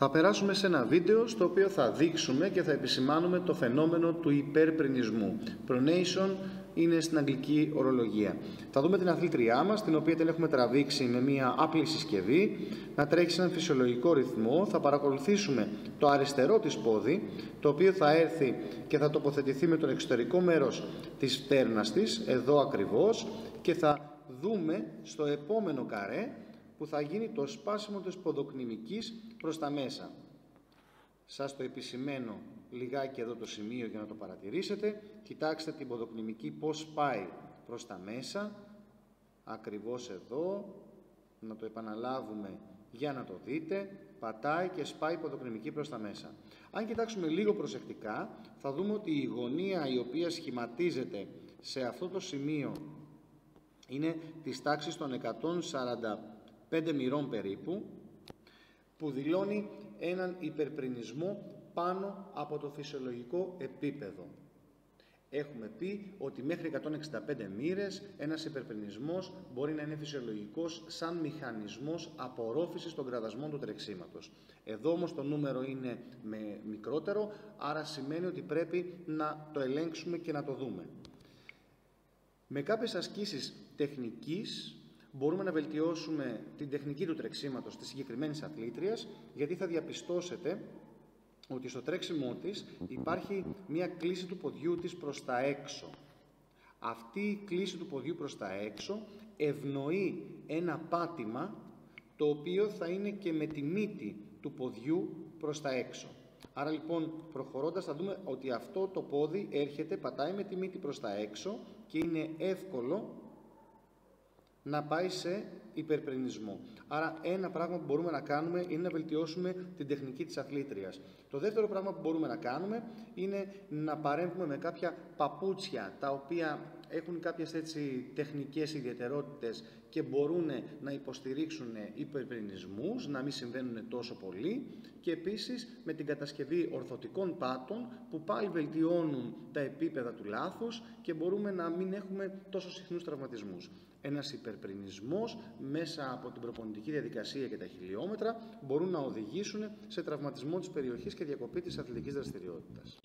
Θα περάσουμε σε ένα βίντεο στο οποίο θα δείξουμε και θα επισημάνουμε το φαινόμενο του υπερπρινισμού. Pronation είναι στην αγγλική ορολογία. Θα δούμε την αθλήτριά μας, την οποία την έχουμε τραβήξει με μια απλή συσκευή, να τρέχει σε έναν φυσιολογικό ρυθμό. Θα παρακολουθήσουμε το αριστερό της πόδι, το οποίο θα έρθει και θα τοποθετηθεί με το εξωτερικό μέρος της φτέρνας της, εδώ ακριβώς, και θα δούμε στο επόμενο καρέ που θα γίνει το σπάσιμο της ποδοκνημικής προς τα μέσα. Σας το επισημαίνω λιγάκι εδώ το σημείο για να το παρατηρήσετε. Κοιτάξτε την ποδοκνημική πώς πάει προς τα μέσα, ακριβώς εδώ, να το επαναλάβουμε για να το δείτε. Πατάει και σπάει η ποδοκνημική προς τα μέσα. Αν κοιτάξουμε λίγο προσεκτικά, θα δούμε ότι η γωνία η οποία σχηματίζεται σε αυτό το σημείο είναι της τάξης των 145 μοιρών περίπου, που δηλώνει έναν υπερπρινισμό πάνω από το φυσιολογικό επίπεδο. Έχουμε πει ότι μέχρι 165 μοίρες ένας υπερπρινισμός μπορεί να είναι φυσιολογικός σαν μηχανισμός απορρόφησης των κραδασμών του τρεξίματος. Εδώ όμως το νούμερο είναι μικρότερο, άρα σημαίνει ότι πρέπει να το ελέγξουμε και να το δούμε. Με κάποιες ασκήσεις τεχνικής μπορούμε να βελτιώσουμε την τεχνική του τρεξίματος της συγκεκριμένης αθλήτριας, γιατί θα διαπιστώσετε ότι στο τρέξιμό της υπάρχει μια κλίση του ποδιού της προς τα έξω. Αυτή η κλίση του ποδιού προς τα έξω ευνοεί ένα πάτημα, το οποίο θα είναι και με τη μύτη του ποδιού προς τα έξω. Άρα λοιπόν προχωρώντας θα δούμε ότι αυτό το πόδι έρχεται, πατάει με τη μύτη προς τα έξω και είναι εύκολο να πάει σε υπερπρινισμό. Άρα ένα πράγμα που μπορούμε να κάνουμε είναι να βελτιώσουμε την τεχνική της αθλήτριας. Το δεύτερο πράγμα που μπορούμε να κάνουμε είναι να παρέμβουμε με κάποια παπούτσια, τα οποία έχουν κάποιες έτσι τεχνικές ιδιαιτερότητες και μπορούν να υποστηρίξουν υπερπρινισμούς, να μην συμβαίνουν τόσο πολύ, και επίσης με την κατασκευή ορθωτικών πάτων που πάλι βελτιώνουν τα επίπεδα του λάθους και μπορούμε να μην έχουμε τόσο συχνούς τραυματισμούς. Ένας υπερπρινισμός μέσα από την προπονητική διαδικασία και τα χιλιόμετρα μπορούν να οδηγήσουν σε τραυματισμό της περιοχής και διακοπή της αθλητικής δραστηριότητας.